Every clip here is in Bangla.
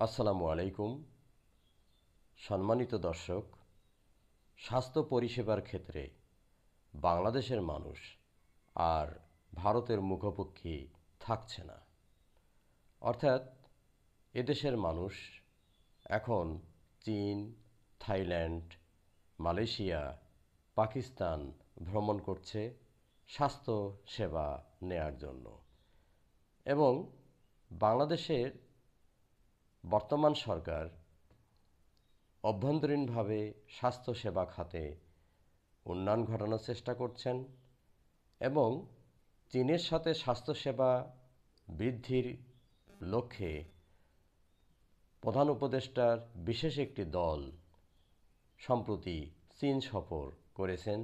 আসসালামু আলাইকুম। সম্মানিত দর্শক, স্বাস্থ্য পরিষেবার ক্ষেত্রে বাংলাদেশের মানুষ আর ভারতের মুখোমুখি থাকছে না। অর্থাৎ এদেশের মানুষ এখন চীন, থাইল্যান্ড, মালয়েশিয়া, পাকিস্তান ভ্রমণ করছে স্বাস্থ্য সেবা নেয়ার জন্য। এবং বাংলাদেশের বর্তমান সরকার অভ্যন্তরীণভাবে স্বাস্থ্যসেবা খাতে উন্নয়ন ঘটানোর চেষ্টা করছেন এবং চীনের সাথে স্বাস্থ্যসেবা বৃদ্ধির লক্ষ্যে প্রধান উপদেষ্টার বিশেষ একটি দল সম্প্রতি চীন সফর করেছেন,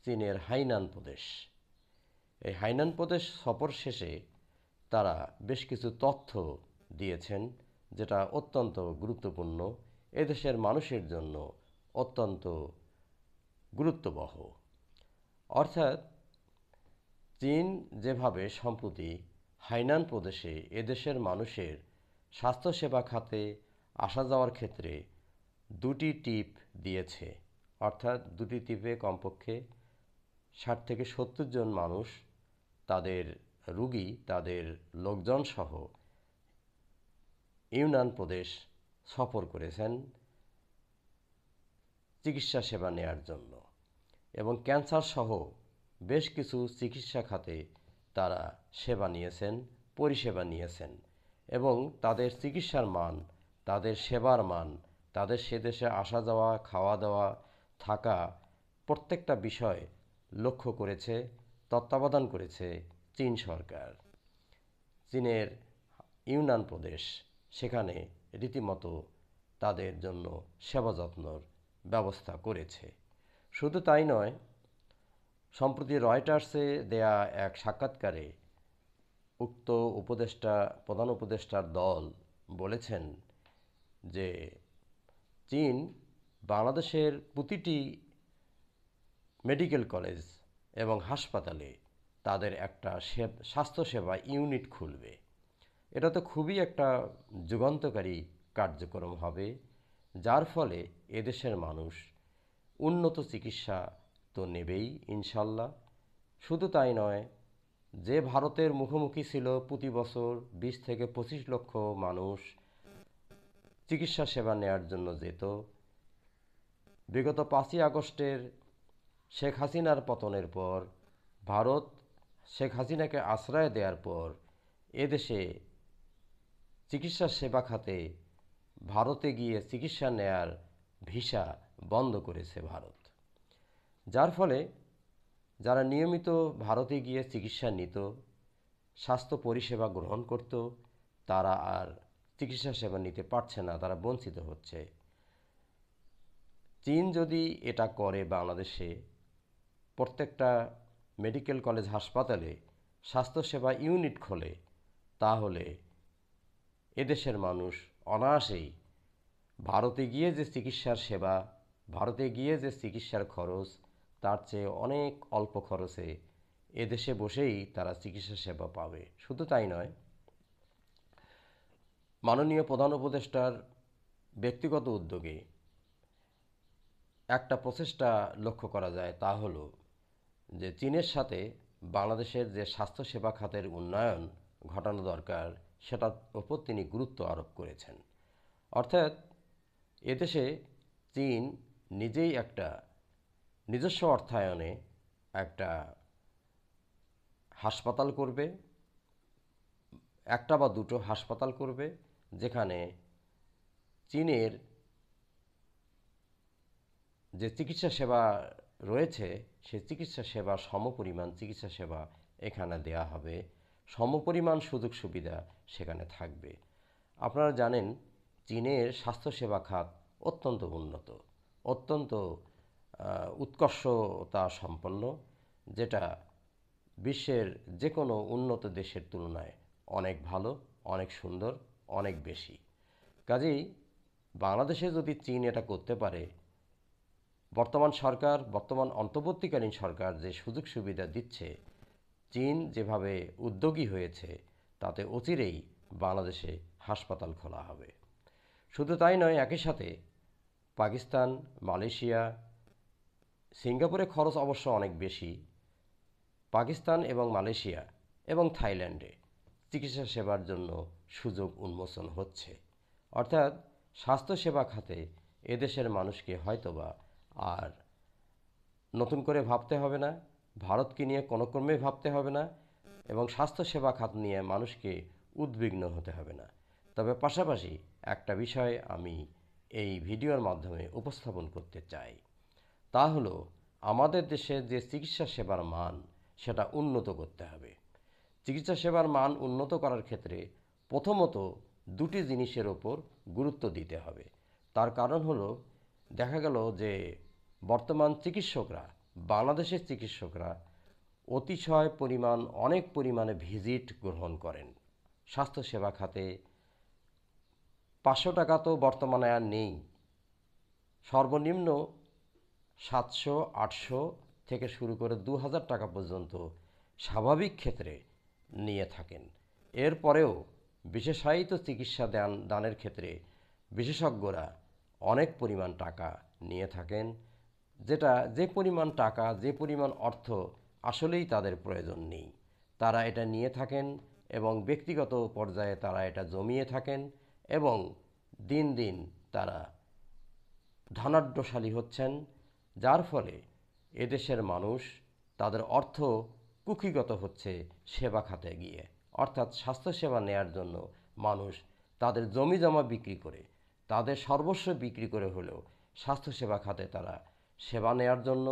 চীনের হাইনান প্রদেশ। এই হাইনান প্রদেশ সফর শেষে তারা বেশ কিছু তথ্য দিয়েছেন, যেটা অত্যন্ত গুরুত্বপূর্ণ, এদেশের মানুষের জন্য অত্যন্ত গুরুত্ববহ। অর্থাৎ চীন যেভাবে সম্প্রতি হাইনান প্রদেশে এদেশের মানুষের স্বাস্থ্যসেবা খাতে আসা যাওয়ার ক্ষেত্রে দুটি টিপ দিয়েছে, অর্থাৎ দুটি টিপে কমপক্ষে ৬০ থেকে ৭০ জন মানুষ তাদের রুগী, তাদের লোকজন সহ ইউনান প্রদেশ সফর করেছেন চিকিৎসা সেবা নেয়ার জন্য। এবং ক্যান্সার সহ বেশ কিছু চিকিৎসা খাতে তারা সেবা নিয়েছেন, পরিষেবা নিয়েছেন এবং তাদের চিকিৎসার মান, তাদের সেবার মান, তাদের সে দেশে আসা যাওয়া, খাওয়া দাওয়া, থাকা প্রত্যেকটা বিষয় লক্ষ্য করেছে, তত্ত্বাবধান করেছে চীন সরকার। চীনের ইউনান প্রদেশ সেখানে রীতিমতো তাদের জন্য সেবা যত্নর ব্যবস্থা করেছে। শুধু তাই নয়, সম্প্রতি রয়টার্সে দেয়া এক সাক্ষাৎকারে উক্ত প্রধান উপদেষ্টার দল বলেছেন যে চীন বাংলাদেশের প্রতিটি মেডিকেল কলেজ এবং হাসপাতালে তাদের একটা স্বাস্থ্যসেবা ইউনিট খুলবে। এটা তো খুবই একটা যুগান্তকারী কার্যক্রম হবে, যার ফলে এদেশের মানুষ উন্নত চিকিৎসা তো নেবেই ইনশাল্লাহ। শুধু তাই নয়, যে ভারতের মুখোমুখি ছিল প্রতি বছর ২০ থেকে ২৫ লক্ষ মানুষ চিকিৎসা সেবা নেয়ার জন্য যেত, বিগত ৫ই আগস্টের শেখ হাসিনার পতনের পর ভারত শেখ হাসিনাকে আশ্রয় দেওয়ার পর এদেশে চিকিৎসা সেবা খাতে ভারতে গিয়ে চিকিৎসা নেয়ার ভিসা বন্ধ করেছে ভারত। যার ফলে যারা নিয়মিত ভারতে গিয়ে চিকিৎসা নিত, স্বাস্থ্য পরিষেবা গ্রহণ করত, তারা আর চিকিৎসা সেবা নিতে পারছে না, তারা বঞ্চিত হচ্ছে। চীন যদি এটা করে, বাংলাদেশে প্রত্যেকটা মেডিকেল কলেজ, হাসপাতালে স্বাস্থ্যসেবা ইউনিট খোলে, তাহলে এদেশের মানুষ অনায়াসেই ভারতে গিয়ে যে চিকিৎসার সেবা, ভারতে গিয়ে যে চিকিৎসার খরচ, তার চেয়ে অনেক অল্প খরচে এদেশে বসেই তারা চিকিৎসা সেবা পাবে। শুধু তাই নয়, মাননীয় প্রধান উপদেষ্টার ব্যক্তিগত উদ্যোগে একটা প্রচেষ্টা লক্ষ্য করা যায়, তা হলো যে চীনের সাথে বাংলাদেশের যে স্বাস্থ্যসেবা খাতের উন্নয়ন ঘটানো দরকার, সেটার ওপর তিনি গুরুত্ব আরোপ করেছেন। অর্থাৎ এদেশে চীন নিজেই একটা নিজস্ব অর্থায়নে একটা হাসপাতাল করবে, একটা বা দুটো হাসপাতাল করবে, যেখানে চীনের যে চিকিৎসা সেবা রয়েছে সেই চিকিৎসা সেবার সমপরিমাণ চিকিৎসা সেবা এখানে দেয়া হবে, সমপরিমাণ সুযোগ সুবিধা সেখানে থাকবে। আপনারা জানেন চীনের স্বাস্থ্যসেবা খাত অত্যন্ত উন্নত, অত্যন্ত উৎকর্ষতা সম্পন্ন, যেটা বিশ্বের যে কোনো উন্নত দেশের তুলনায় অনেক ভালো, অনেক সুন্দর, অনেক বেশি। কাজেই বাংলাদেশে যদি চীন এটা করতে পারে, বর্তমান অন্তর্বর্তীকালীন সরকার যে সুযোগ সুবিধা দিচ্ছে, চীন যেভাবে উদ্যোগী হয়েছে, তাতে অচিরেই বাংলাদেশে হাসপাতাল খোলা হবে। শুধু তাই নয়, একই সাথে পাকিস্তান, মালয়েশিয়া, সিঙ্গাপুরে খরচ অবশ্য অনেক বেশি। পাকিস্তান এবং মালয়েশিয়া এবং থাইল্যান্ডে চিকিৎসা সেবার জন্য সুযোগ উন্মোচন হচ্ছে। অর্থাৎ স্বাস্থ্যসেবা খাতে এদেশের মানুষকে হয়তোবা আর নতুন করে ভাবতে হবে না, ভারতকে নিয়ে কোনো ক্রমে ভাবতে হবে না, এবং স্বাস্থ্যসেবা খাত নিয়ে মানুষকে উদ্বিগ্ন হতে হবে না। তবে পাশাপাশি একটা বিষয় আমি এই ভিডিওর মাধ্যমে উপস্থাপন করতে চাই, তা হলো আমাদের দেশে যে চিকিৎসা সেবার মান সেটা উন্নত করতে হবে। চিকিৎসা সেবার মান উন্নত করার ক্ষেত্রে প্রথমত দুটি জিনিসের ওপর গুরুত্ব দিতে হবে। তার কারণ হলো, দেখা গেল যে বর্তমান চিকিৎসকরা, বাংলাদেশের চিকিৎসকরা অতিশয় পরিমাণ, অনেক পরিমাণে ভিজিট গ্রহণ করেন। স্বাস্থ্যসেবা খাতে 500 টাকা তো বর্তমানে আর নেই, সর্বনিম্ন 700, 800 থেকে শুরু করে 2000 টাকা পর্যন্ত স্বাভাবিক ক্ষেত্রে নিয়ে থাকেন। এরপরেও বিশেষায়িত চিকিৎসা দানের ক্ষেত্রে বিশেষজ্ঞরা অনেক পরিমাণ টাকা নিয়ে থাকেন, যে পরিমাণ টাকা, যে পরিমাণ অর্থ আসলেই তাদের প্রয়োজন নেই, তারা এটা নিয়ে থাকেন এবং ব্যক্তিগত পর্যায়ে তারা এটা জমিয়ে থাকেন এবং দিন দিন তারা ধনাঢ্যশালী হচ্ছেন, যার ফলে এদেশের মানুষ তাদের অর্থ কুক্ষিগত হচ্ছে সেবা খাতে গিয়ে। অর্থাৎ স্বাস্থ্যসেবা নেয়ার জন্য মানুষ তাদের জমি জমা বিক্রি করে, তাদের সর্বস্ব বিক্রি করে হলেও স্বাস্থ্যসেবা খাতে তারা সেবা নেয়ার জন্য,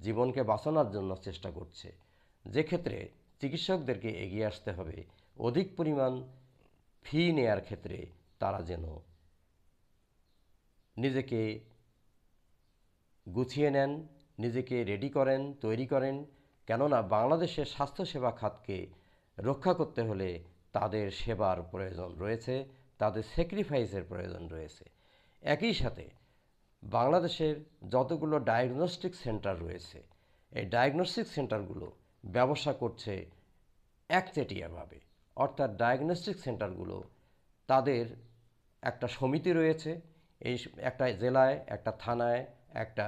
জীবনকে বাঁচানোর জন্য চেষ্টা করছে। যে ক্ষেত্রে চিকিৎসকদেরকে এগিয়ে আসতে হবে অধিক পরিমাণ ফি নেয়ার ক্ষেত্রে তারা যেন নিজেকে গুছিয়ে নেন, নিজেকে রেডি করেন, তৈরি করেন। কেননা বাংলাদেশের স্বাস্থ্যসেবা খাতকে রক্ষা করতে হলে তাদের সেবার প্রয়োজন রয়েছে, তাদের স্যাক্রিফাইসের প্রয়োজন রয়েছে। একই সাথে বাংলাদেশের যতগুলো ডায়াগনস্টিক সেন্টার রয়েছে, এই ডায়াগনস্টিক সেন্টারগুলো ব্যবসা করছে একচেটিয়াভাবে। অর্থাৎ ডায়াগনস্টিক সেন্টারগুলো, তাদের একটা সমিতি রয়েছে, এই একটা জেলায়, একটা থানায়, একটা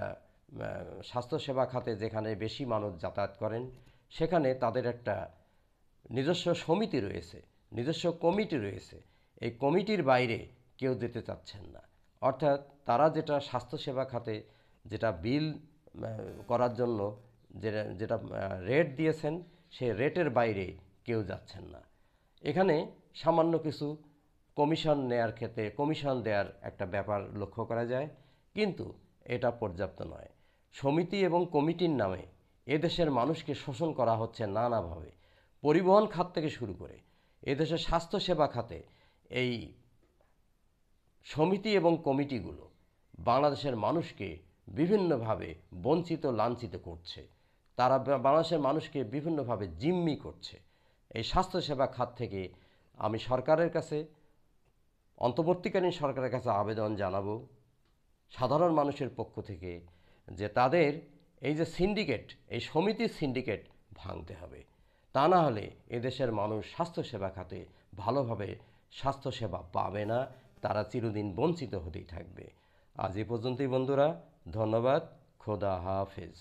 স্বাস্থ্যসেবা খাতে যেখানে বেশি মানুষ যাতায়াত করেন, সেখানে তাদের একটা নিজস্ব সমিতি রয়েছে, নিজস্ব কমিটি রয়েছে। এই কমিটির বাইরে কেউ যেতে চাচ্ছেন না। অর্থাৎ তারা যেটা স্বাস্থ্যসেবা খাতে যেটা বিল করার জন্য যেটা রেট দিয়েছেন, সেই রেটের বাইরে কেউ যাচ্ছেন না। এখানে সামান্য কিছু কমিশন নেয়ার ক্ষেত্রে কমিশন দেওয়ার একটা ব্যাপার লক্ষ্য করা যায়, কিন্তু এটা পর্যাপ্ত নয়। সমিতি এবং কমিটির নামে এদেশের মানুষকে শোষণ করা হচ্ছে নানাভাবে। পরিবহন খাত থেকে শুরু করে এদেশের স্বাস্থ্যসেবা খাতে এই সমিতি এবং কমিটিগুলো বাংলাদেশের মানুষকে বিভিন্নভাবে বঞ্চিত, লাঞ্ছিত করছে। তারা বাংলাদেশের মানুষকে বিভিন্নভাবে জিম্মি করছে। এই স্বাস্থ্যসেবা খাত থেকে আমি সরকারের কাছে, অন্তর্বর্তীকালীন সরকারের কাছে আবেদন জানাবো সাধারণ মানুষের পক্ষ থেকে, যে তাদের এই যে সিন্ডিকেট, এই সমিতির সিন্ডিকেট ভাঙতে হবে। তা না হলে এদেশের মানুষ স্বাস্থ্যসেবা খাতে ভালোভাবে স্বাস্থ্যসেবা পাবে না, তারা চিরদিন বঞ্চিত হতেই থাকবে। আজ এ পর্যন্তই বন্ধুরা, ধন্যবাদ। খোদা হাফেজ।